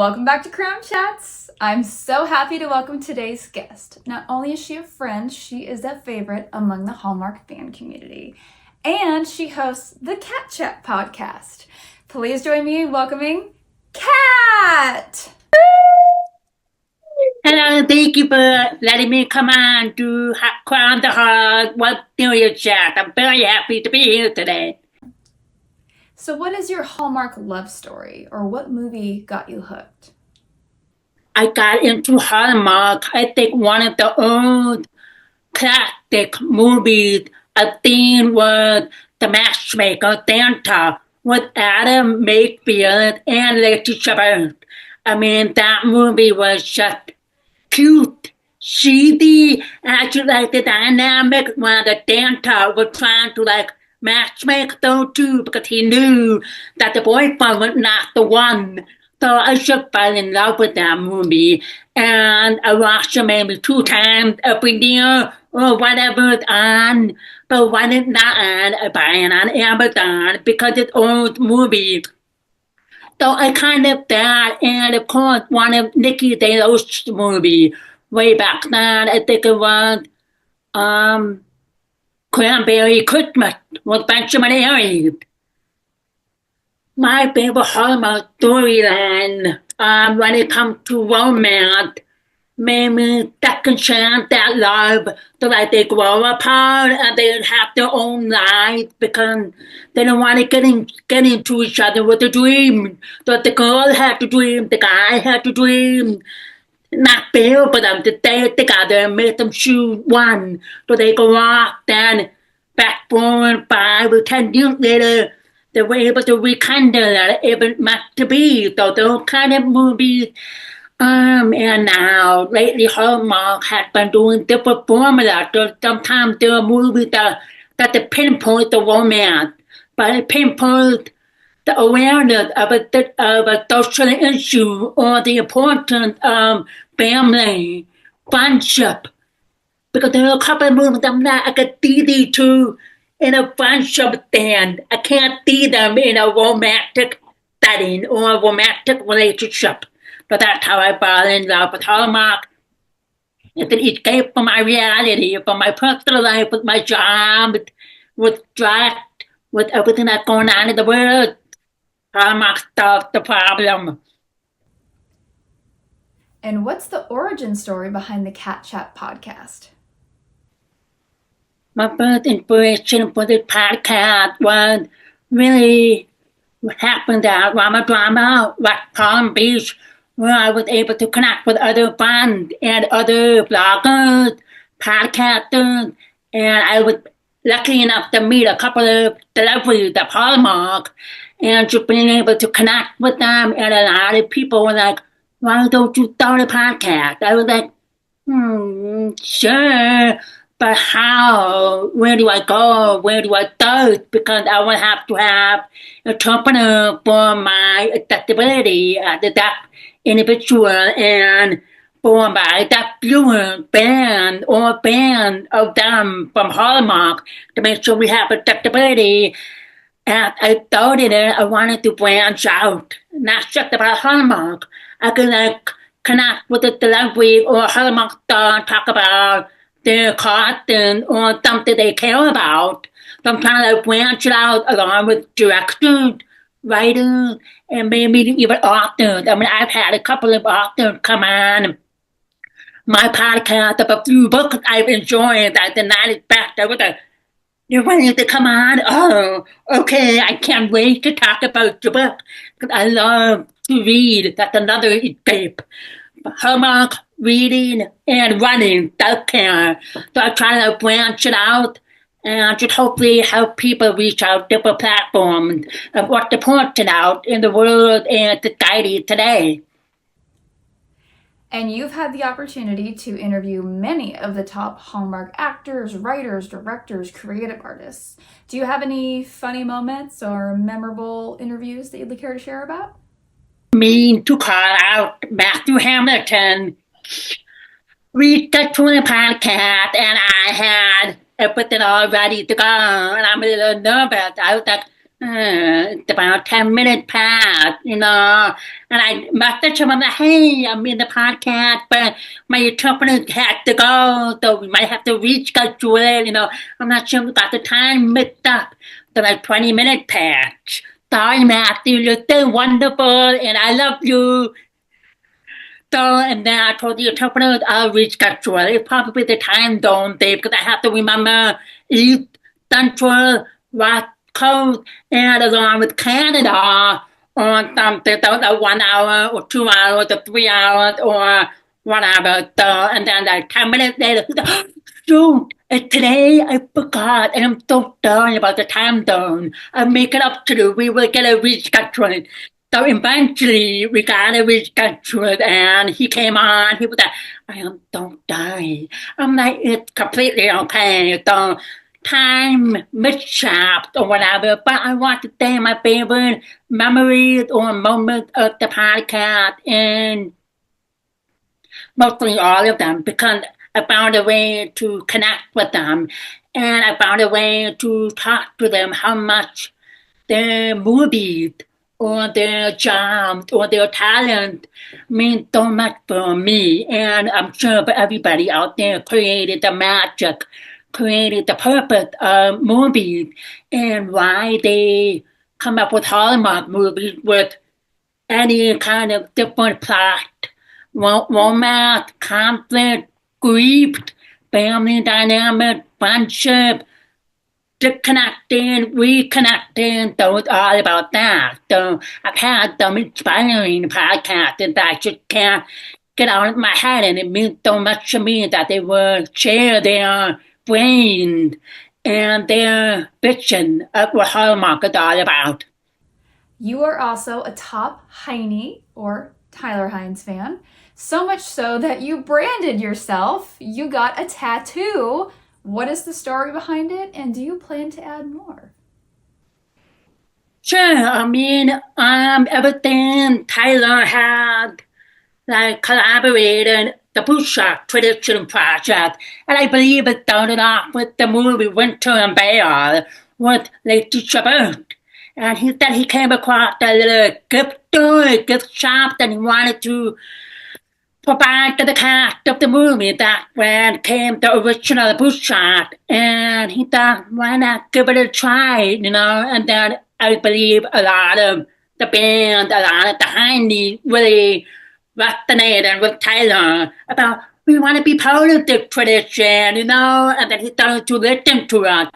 Welcome back to Crown Chats. I'm so happy to welcome today's guest. Not only is she a friend, she is a favorite among the Hallmark fan community. And she hosts the Cat Chat podcast. Please join me in welcoming Cat! Hello, thank you for letting me come on to Crown the Heart What Do You Chat. I'm very happy to be here today. So what is your Hallmark love story, or what movie got you hooked? I got into Hallmark, I think one of the old classic movies, I think was The Matchmaker, Santa, with Adam Mayfield and Lacey Chabert. I mean, that movie was just cute, cheesy, and I just like the dynamic when the Santa was trying to matchmake those two because he knew that the boyfriend was not the one. So I just fell in love with that movie, and I watched it maybe 2 times every year or whatever it's on. But when it's not on, I buy it on Amazon because it's old movie. So I kind of that, and of course one of Nikki DeLoach's movie way back then. I think it was Cranberry Christmas with Benjamin Harris. My favorite Hallmark storyline when it comes to romance, maybe second chance at love, so that they grow apart and they have their own lives because they don't want to get into each other with a dream. So the girl had to dream, the guy had to dream. Not fair for them to stay together and make them choose one. So they go off, then fast forward 5 or 10 years later, they were able to rekindle that it was meant to be. So those kind of movies. And now lately Hallmark has been doing different formulas. So sometimes there are movies that they pinpoint the romance, but they pinpoint the awareness of a social issue or the importance of family, friendship. Because there are a couple of movies I could see these two in a friendship stand. I can't see them in a romantic setting or a romantic relationship. So that's how I fell in love with Hallmark. It's an escape from my reality, from my personal life, with my job, with stress, with everything that's going on in the world. Hallmark solves the problem. And what's the origin story behind the Cat Chat podcast? My first inspiration for this podcast was really what happened at Drama, West Palm Beach, where I was able to connect with other friends and other bloggers, podcasters, and I was lucky enough to meet a couple of celebrities of Hallmark, and just being able to connect with them, and a lot of people were like, why don't you start a podcast? I was like, sure, but how? Where do I go? Where do I start? Because I would have to have an interpreter for my accessibility as a deaf individual and for my deaf viewer band or band of them from Hallmark to make sure we have accessibility. And I started it, I wanted to branch out, not just about Hallmark. I could connect with a celebrity or Hallmark star, talk about their costume or something they care about. So I'm trying to branch it out along with directors, writers, and maybe even authors. I mean, I've had a couple of authors come on my podcast of a few books I've enjoyed that did not expect. I was like, you're ready to come on? Oh, okay, I can't wait to talk about your book. Because I love to read. That's another escape. Hallmark, reading, and running, self-care. So I try to branch it out and just hopefully help people reach out different platforms of what's important out in the world and society today. And you've had the opportunity to interview many of the top Hallmark actors, writers, directors, creative artists. Do you have any funny moments or memorable interviews that you'd care to share about? Mean to call out Matthew Hamilton. We got to the podcast and I had everything all ready to go and I'm a little nervous. I was like, It's about 10 minutes past, and I messaged him, I'm like, hey, I'm in the podcast, but my interpreter had to go, so we might have to reschedule it. I'm not sure about the time mixed up. So like 20 minutes past. Sorry, Matthew, you're still wonderful, and I love you. So, and then I told the interpreter I'll reschedule it. It's probably the time zone thing, because I have to remember East, Central, West Coast, and along with Canada on something, so like 1 hour or 2 hours or 3 hours or whatever. So, and then like 10 minutes later, shoot, and today I forgot, and I'm so sorry about the time zone. I'll make it up to you. We will get a reschedule. So eventually we got a rescheduled and he came on. He was like, I am so sorry. I'm like, it's completely okay. So time mishap or whatever. But I want to say my favorite memories or moments of the podcast and mostly all of them because I found a way to connect with them and I found a way to talk to them how much their movies or their jobs or their talent mean so much for me. And I'm sure for everybody out there created the magic, created the purpose of movies and why they come up with Hallmark movies with any kind of different plot, romance, conflict, grief, family dynamic, friendship, disconnecting, reconnecting, so it's all about that. So I've had some inspiring podcasts that I just can't get out of my head, and it means so much to me that they would share their brains and their vision of what Hallmark is all about. You are also a top Hynie or Tyler Hines fan, so much so that you branded yourself. You got a tattoo. What is the story behind it, and do you plan to add more? Sure, I mean, everything Tyler had, like, collaborated the Bootstrap Tradition Project, and I believe it started off with the movie Winter and Bear with Lady Chabert. And he said he came across a little gift store, gift shop, and he wanted to provide to the cast of the movie that when came the original Bootstrap. And he thought, why not give it a try, And then I believe a lot of the band, a lot of the Hynie really resonated with Tyler about we want to be part of the tradition, And then he started to listen to us,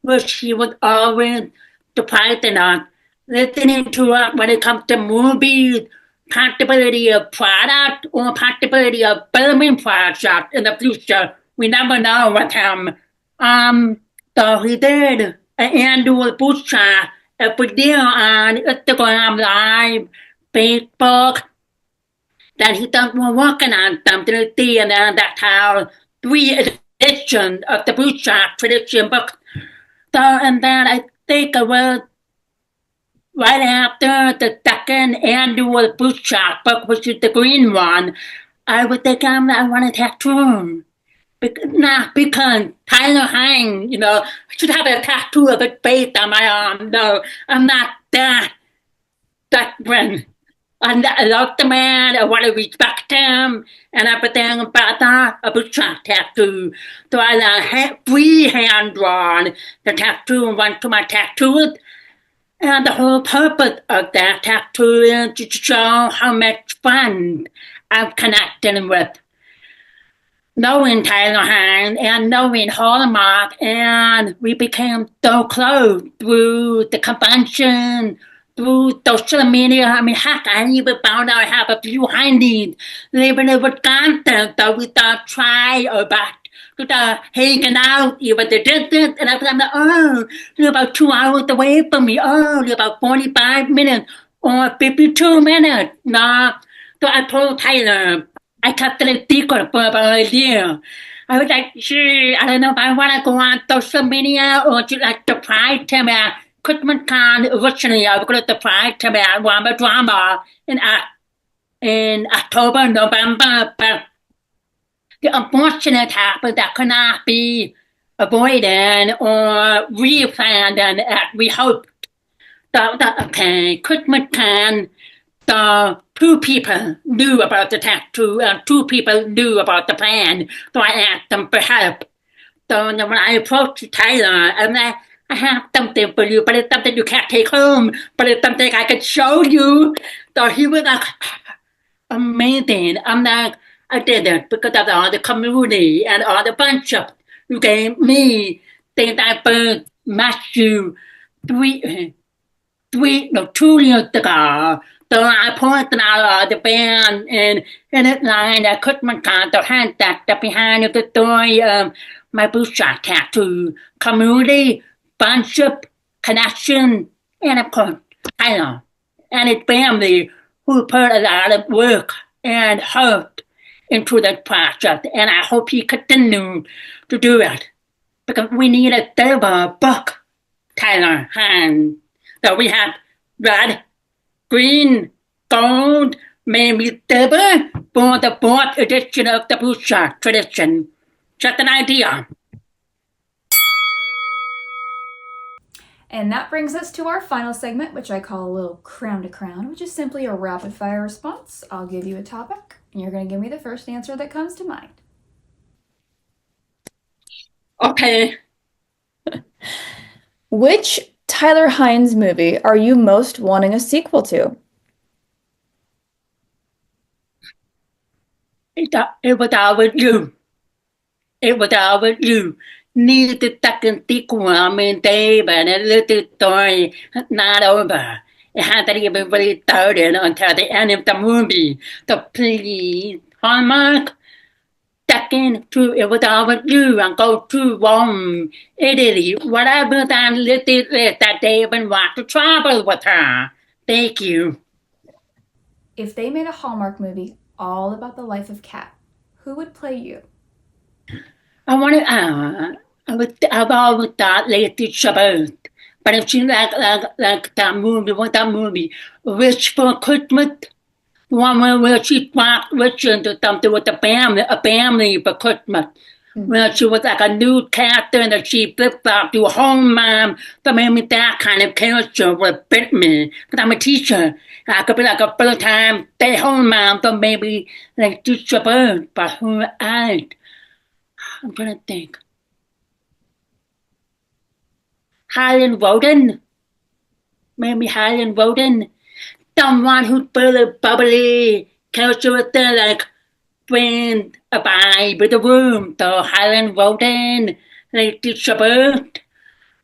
which he was always surprising us, listening to us when it comes to movies, possibility of product or possibility of filming project in the future. We never know with him. So he did an annual bootstrap every year on Instagram Live, Facebook. Then he thought we're working on something to see, and then that's how 3 editions of the bootstrap tradition book. So, and then I think it was right after the second annual bootstrap book, which is the green one, I was thinking I want a tattoo. Not because Tyler Hine, should have a tattoo of his face on my arm. No, I'm not that one. I love the man, I want to respect him, and everything about that, a bootstrap tattoo. So I freehand drawn the tattoo and went to my tattooist. And the whole purpose of that tattoo is to show how much fun I'm connecting with knowing Tyler Hine and knowing Hallmark, and we became so close through the convention, through social media. I mean, heck, I even found out I have a few Hynies living in Wisconsin, so we thought try or back to hanging out even the distance, and I was like, oh, you're about 2 hours away from me. Oh, you're about 45 minutes or 52 minutes. Nah. So I told Tyler, I kept it a secret for about a year. I was like, sure, I don't know if I want to go on social media or to like surprise him at Christmas Con. Originally, I was going to surprise him at Wamba Drama in October, November, but the unfortunate happened that could not be avoided or replanned as we hoped. Okay, Christmas time, the two people knew about the tattoo and two people knew about the plan, so I asked them for help. So when I approached Tyler, I'm like, I have something for you, but it's something you can't take home, but it's something I can show you. So he was like, amazing. I'm like, I did it because of all the community and all the friendship you gave me. Things I first met you no, 2 years ago. So I posted out the band and it line that Christmas card to hand that behind the story of my bullshot tattoo, community, friendship, connection, and of course, Tyler and his family who put a lot of work and heart into that project, and I hope he continues to do it because we need a silver book, Tyler, and so we have red, green, gold, maybe silver for the fourth edition of the Busha tradition. Just an idea. And that brings us to our final segment, which I call a little crown to crown, which is simply a rapid fire response. I'll give you a topic, and you're going to give me the first answer that comes to mind. Okay. Which Tyler Hynes movie are you most wanting a sequel to? It was always you. It was always you. Need the second sequel. I mean, Dave and a little story not over. It hasn't even really started until the end of the movie. So please, Hallmark, second to it was always you and go to Rome, Italy, whatever that little list that Dave and want to travel with her. Thank you. If they made a Hallmark movie all about the life of Kat, who would play you? I've always thought Lady Shabbat. But if she like that movie, what that movie, Wish for Christmas, the one where she walked rich into something with a family for Christmas. Where she was like a new character and she flipped out to a home mom. So maybe that kind of character would fit me. Because I'm a teacher. I could be like a full-time stay-home mom. So maybe like Teacher Bird. But who else? I'm gonna think. Highland Roden? Maybe Highland Roden? Someone who's really bubbly, characteristic, like friend, a vibe with the room. So Highland Roden, like Teacher Bird.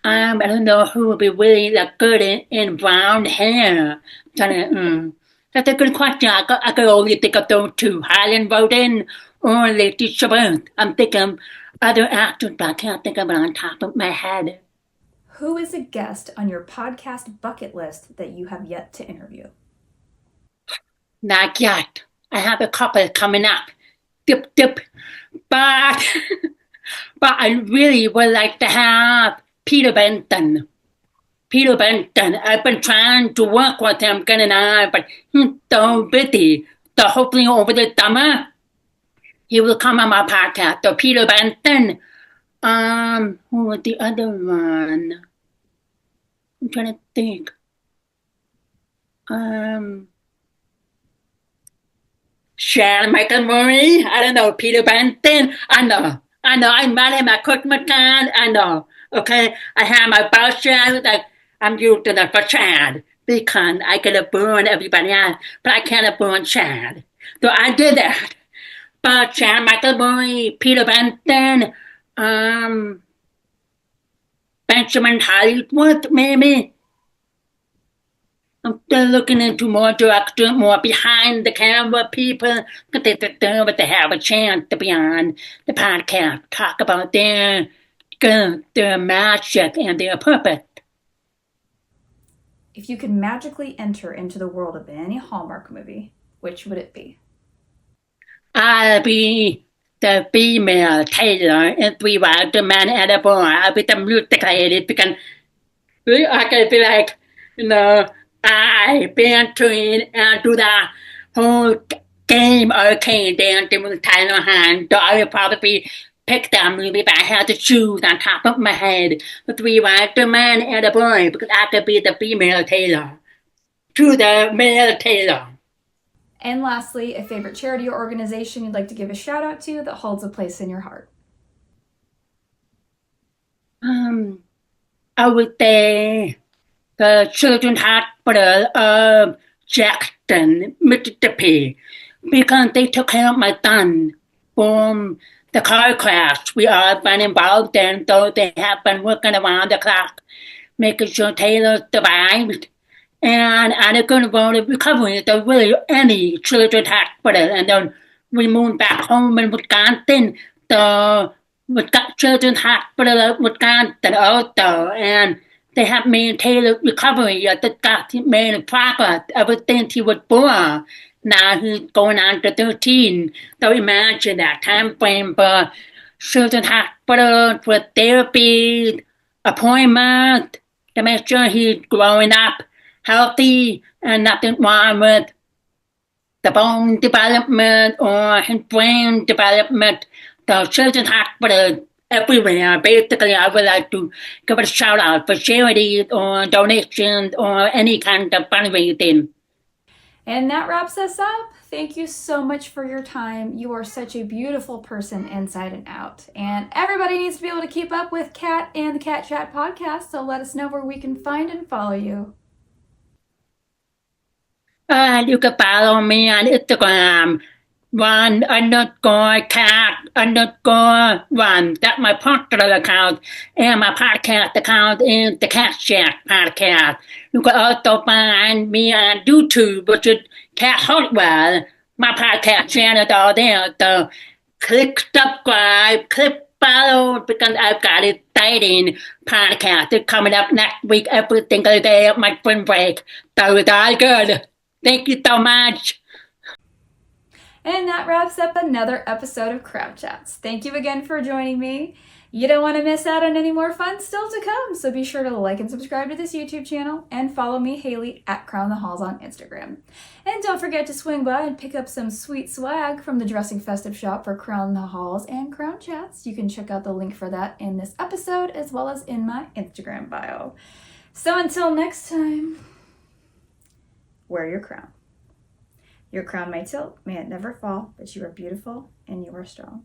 I don't know who would be really like good in brown hair. That's a good question. I could only think of those two, Highland Roden or Lady Shabbat. I'm thinking other actors, but I can't think of it on top of my head. Who is a guest on your podcast bucket list that you have yet to interview? Not yet. I have a couple coming up. Dip. But I really would like to have Peter Benton. I've been trying to work with him, getting on, but he's so busy. So hopefully over the summer, he will come on my podcast. So Peter Benton. Who was the other one? I'm trying to think. Sharon Michael Murray. I don't know. Peter Benton. I know. I met him at Cookmatan. I know. Okay. I have my voucher. Like, I'm using it for Chad because I could burn everybody else, but I can't burn Chad. So I did that. But Sharon Michael Murray, Peter Benton, Benjamin Hollywood, maybe. I'm still looking into more director, more behind the camera people, because they have a chance to be on the podcast, talk about their magic and their purpose. If you could magically enter into the world of any Hallmark movie, which would it be? I'll be the female Taylor in Three Wild, the Man and the Boy. I'll be the music lady because I can be like, I've been trained and do the whole game arcade dancing with Tyler Hand. So I will probably be pick that movie if I had to choose on top of my head the three wives, the man and the boy, because I could be the female Taylor to the male Taylor. And lastly, a favorite charity or organization you'd like to give a shout out to that holds a place in your heart. I would say the Children's Hospital of Jackson, Mississippi, because they took care of my son from the car crash we all been involved in, so they have been working around the clock, making sure Taylor survived. And on a good road of recovery, there really any children's hospital. And then we moved back home in Wisconsin, the children's hospital of Wisconsin also. And they have maintained recovery. They got made progress ever since he was born. Now he's going on to 13. So imagine that time frame for children's hospital, for therapy, appointments, to make sure he's growing up healthy and nothing wrong with the bone development or his brain development. The children's hospital everywhere. Basically, I would like to give a shout out for charities or donations or any kind of fundraising. And that wraps us up. Thank you so much for your time. You are such a beautiful person inside and out. And everybody needs to be able to keep up with Kat and the Cat Chat podcast, so let us know where we can find and follow you. You can follow me on Instagram, one_cat_one. That's my personal account, and my podcast account is the Cat Chat podcast. You can also find me on YouTube, which is Cat Hartwell. My podcast channel is all there, so click subscribe, click follow, because I've got an exciting podcast that's coming up next week every single day of my spring break. So it's all good. Thank you so much. And that wraps up another episode of Crowd Chats. Thank you again for joining me. You don't want to miss out on any more fun still to come, so be sure to like and subscribe to this YouTube channel and follow me, Haley, at Crown the Halls on Instagram. And don't forget to swing by and pick up some sweet swag from the Dressing Festive shop for Crown the Halls and Crown Chats. You can check out the link for that in this episode as well as in my Instagram bio. So until next time, wear your crown. Your crown may tilt, may it never fall, but you are beautiful and you are strong.